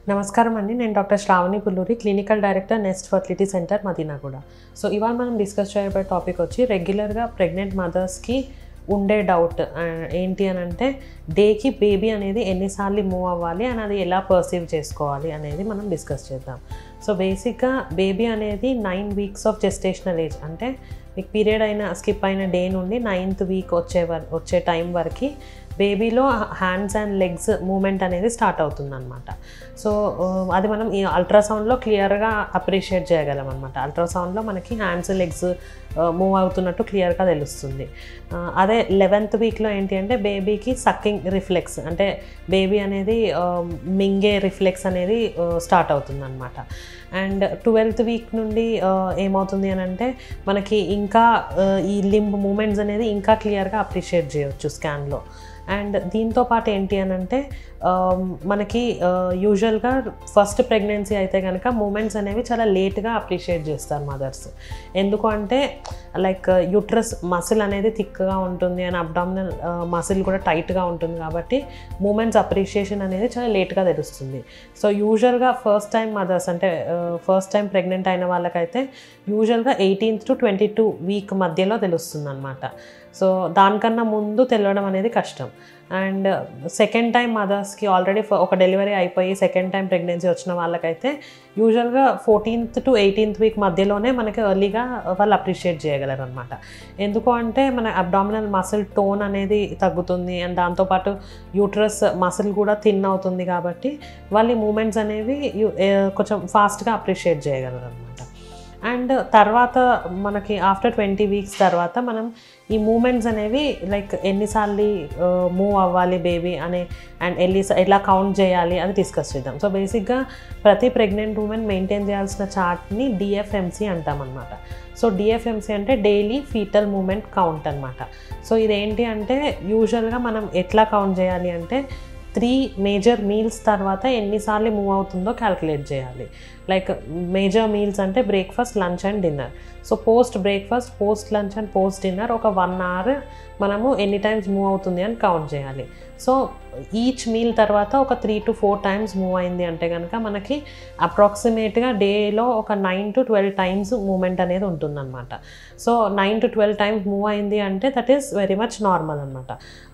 నమస్కారం అండి. నేను doctor Sravani Pulluri, clinical director Nest Fertility Centre Madinaguda. So ఇవాళ మనం డిస్కస్ చేయబోయే టాపిక్ వచ్చి రెగ్యులర్గా ప్రెగ్నెంట్ మదర్స్కి ఉండే డౌట్ ఏంటి అని అంటే డేకి బేబీ అనేది ఎన్నిసార్లు మూవ్ అవ్వాలి అని అది ఎలా పర్సీవ్ చేసుకోవాలి అనేది మనం డిస్కస్ చేద్దాం. సో బేసిక్గా బేబీ అనేది 9 వీక్స్ ఆఫ్ జెస్టేషనల్ ఏజ్, అంటే మీకు పీరియడ్ అయిన స్కిప్ అయిన డే నుండి 9th వీక్ వచ్చే టైం వరకు బేబీలో హ్యాండ్స్ అండ్ లెగ్స్ మూమెంట్ అనేది స్టార్ట్ అవుతుందన్నమాట. సో అది మనం ఈ అల్ట్రాసౌండ్లో క్లియర్గా అప్రిషియేట్ చేయగలం అనమాట. అల్ట్రాసౌండ్లో మనకి హ్యాండ్స్ లెగ్స్ మూవ్ అవుతున్నట్టు క్లియర్గా తెలుస్తుంది. అదే 11th వీక్లో ఏంటి అంటే బేబీకి సక్కింగ్ రిఫ్లెక్స్, అంటే బేబీ అనేది మింగే రిఫ్లెక్స్ అనేది స్టార్ట్ అవుతుందన్నమాట. అండ్ 12th వీక్ నుండి ఏమవుతుంది అని అంటే మనకి ఇంకా ఈ లింబ్ మూమెంట్స్ అనేది ఇంకా క్లియర్గా అప్రిషియేట్ చేయొచ్చు స్కాన్లో. అండ్ దీంతో పాటు ఏంటి అని అంటే మనకి యూజువల్గా ఫస్ట్ ప్రెగ్నెన్సీ అయితే కనుక మూమెంట్స్ అనేవి చాలా లేట్గా అప్రిషియేట్ చేస్తారు మదర్స్. ఎందుకు అంటే లైక్ యూట్రస్ మసిల్ అనేది థిక్గా ఉంటుంది అండ్ అబ్డామినల్ మసిల్ కూడా టైట్గా ఉంటుంది కాబట్టి మూమెంట్స్ అప్రిషియేషన్ అనేది చాలా లేట్గా తెలుస్తుంది. సో యూజువల్గా ఫస్ట్ టైం మదర్స్, అంటే ఫస్ట్ టైం ప్రెగ్నెంట్ అయిన వాళ్ళకైతే యూజువల్గా 18th to 22 వీక్ మధ్యలో తెలుస్తుంది అనమాట. సో దానికన్నా ముందు తెలియడం అనేది కష్టం. అండ్ సెకండ్ టైం మదర్స్కి ఆల్రెడీ ఒక డెలివరీ అయిపోయి సెకండ్ టైం ప్రెగ్నెన్సీ వచ్చిన వాళ్ళకైతే యూజువల్గా 14th to 18th వీక్ మధ్యలోనే మనకి ఎర్లీగా వాళ్ళు అప్రిషియేట్ చేయగలరు అనమాట. ఎందుకు అంటే మన అబ్డామినల్ మసిల్ టోన్ అనేది తగ్గుతుంది అండ్ దాంతోపాటు యూట్రస్ మసిల్ కూడా థిన్ అవుతుంది కాబట్టి వాళ్ళ మూమెంట్స్ అనేవి కొంచెం ఫాస్ట్గా అప్రిషియేట్ చేయగలరు అనమాట. అండ్ తర్వాత మనకి ఆఫ్టర్ 20 వీక్స్ తర్వాత మనం ఈ మూమెంట్స్ అనేవి లైక్ ఎన్నిసార్లు మూవ్ అవ్వాలి బేబీ అనే అండ్ ఎలా కౌంట్ చేయాలి అని డిస్కస్ చేద్దాం. సో బేసిక్గా ప్రతి ప్రెగ్నెంట్ ఉమెన్ మెయింటైన్ చేయాల్సిన చార్ట్ని DFMC అంటామన్నమాట. సో DFMC అంటే డైలీ ఫీటల్ మూమెంట్ కౌంట్ అనమాట. సో ఇదేంటి అంటే యూజువల్గా మనం ఎట్లా కౌంట్ చేయాలి అంటే 3 మేజర్ మీల్స్ తర్వాత ఎన్నిసార్లు మూవ్ అవుతుందో క్యాల్కులేట్ చేయాలి. లైక్ మేజర్ మీల్స్ అంటే breakfast, lunch and dinner. So post breakfast, post lunch and post dinner ఒక 1 hour మనము ఎన్ని టైమ్స్ మూవ్ అవుతుంది అని కౌంట్ చేయాలి. సో ఈచ్ మీల్ తర్వాత ఒక 3 to 4 times మూవ్ అయింది అంటే కనుక మనకి అప్రాక్సిమేట్గా డేలో ఒక 9 to 12 times మూమెంట్ అనేది ఉంటుందన్నమాట. సో 9 to 12 times మూవ్ అయింది అంటే that is very much normal అనమాట.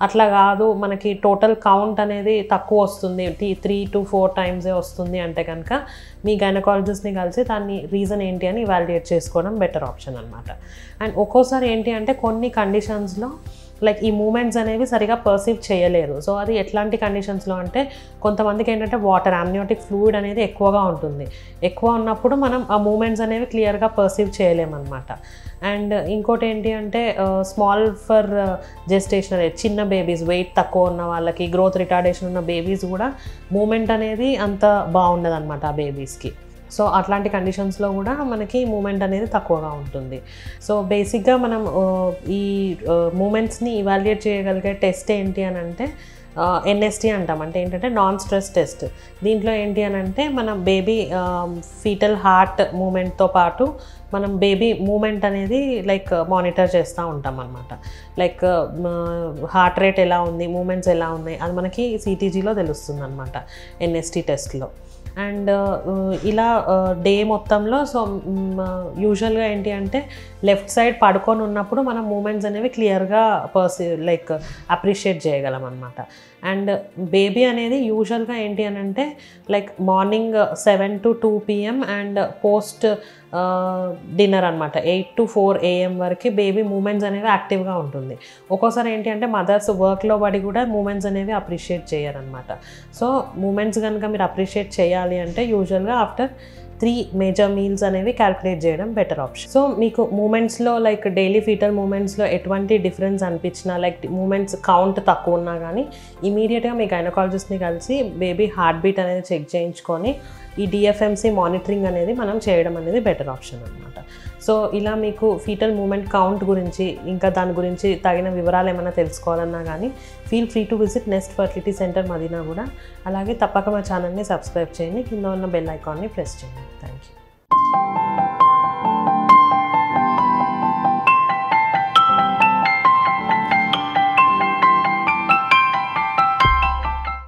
అట్లా కాదు మనకి టోటల్ కౌంట్ అనేది తక్కువ వస్తుంది, 3 to 4 times వస్తుంది అంటే కనుక మీ గైనకాలజిస్ట్ని కలిసి దాన్ని రీజన్ ఏంటి అని ఇవాల్యుయేట్ చేసుకోవడం బెటర్ ఆప్షన్ అనమాట. అండ్ ఒక్కోసారి ఏంటి అంటే కొన్ని కండిషన్స్లో లైక్ ఈ మూమెంట్స్ అనేవి సరిగా పర్సీవ్ చేయలేరు. సో అది ఎట్లాంటి కండిషన్స్లో అంటే కొంతమందికి ఏంటంటే వాటర్ అమ్నియోటిక్ ఫ్లూయిడ్ అనేది ఎక్కువగా ఉంటుంది. ఎక్కువ ఉన్నప్పుడు మనం ఆ మూమెంట్స్ అనేవి క్లియర్గా పర్సీవ్ చేయలేమన్నమాట. అండ్ ఇంకోటి ఏంటి అంటే స్మాల్ ఫర్ జెస్టేషనల్ ఏజ్, చిన్న బేబీస్, వెయిట్ తక్కువ ఉన్న వాళ్ళకి, గ్రోత్ రిటార్డేషన్ ఉన్న బేబీస్ కూడా మూమెంట్ అనేది అంత బాగుండదు అనమాట ఆ బేబీస్కి. సో అట్లాంటి కండిషన్స్లో కూడా మనకి మూమెంట్ అనేది తక్కువగా ఉంటుంది. సో బేసిక్గా మనం ఈ మూమెంట్స్ని ఇవాల్యుయేట్ చేయగలిగే టెస్ట్ ఏంటి అని అంటే NST అంటాం. అంటే ఏంటంటే నాన్ స్ట్రెస్ టెస్ట్. దీంట్లో ఏంటి అని అంటే మనం బేబీ ఫీటల్ హార్ట్ మూమెంట్తో పాటు మనం బేబీ మూమెంట్ అనేది లైక్ మానిటర్ చేస్తూ ఉంటాం అన్నమాట. లైక్ హార్ట్ రేట్ ఎలా ఉంది, మూమెంట్స్ ఎలా ఉన్నాయి అది మనకి CTGలో తెలుస్తుంది అనమాట NST టెస్ట్లో. అండ్ ఇలా డే మొత్తంలో సో యూజువల్గా ఏంటి అంటే లెఫ్ట్ సైడ్ పడుకొని ఉన్నప్పుడు మనం మూమెంట్స్ అనేవి క్లియర్గా లైక్ అప్రిషియేట్ చేయగలం అనమాట. అండ్ బేబీ అనేది యూజువల్గా ఏంటి అని అంటే like morning 7 to 2 PM and post dinner అనమాట 8 to 4 AM వరకు బేబీ మూమెంట్స్ అనేవి యాక్టివ్గా ఉంటుంది. ఒక్కోసారి ఏంటి అంటే మదర్స్ వర్క్లో పడి కూడా మూమెంట్స్ అనేవి అప్రిషియేట్ చేయరనమాట. సో మూమెంట్స్ కనుక మీరు అప్రిషియేట్ చేయాలి అంటే యూజువల్గా ఆఫ్టర్ 3 మేజర్ మీల్స్ అనేవి క్యాల్కులేట్ చేయడం బెటర్ ఆప్షన్. సో మీకు మూమెంట్స్లో లైక్ డైలీ ఫీటల్ మూమెంట్స్లో ఎటువంటి డిఫరెన్స్ అనిపించినా, లైక్ మూమెంట్స్ కౌంట్ తక్కువ ఉన్నా కానీ ఇమీడియట్గా మీ గైనకాలజిస్ట్ని కలిసి బేబీ హార్ట్ బీట్ అనేది చెక్ చేయించుకొని ఈ DFMC మానిటరింగ్ అనేది మనం చేయడం అనేది బెటర్ ఆప్షన్ అనమాట. సో ఇలా మీకు ఫీటల్ మూమెంట్ కౌంట్ గురించి ఇంకా దాని గురించి తగిన వివరాలు ఏమైనా తెలుసుకోవాలన్నా కానీ feel free to visit Nest Fertility Centre Madinaguda. అలాగే తప్పక మా ఛానల్ని సబ్స్క్రైబ్ చేయండి, కింద ఉన్న బెల్ ఐకాన్ని ప్రెస్ చేయండి. Thank you.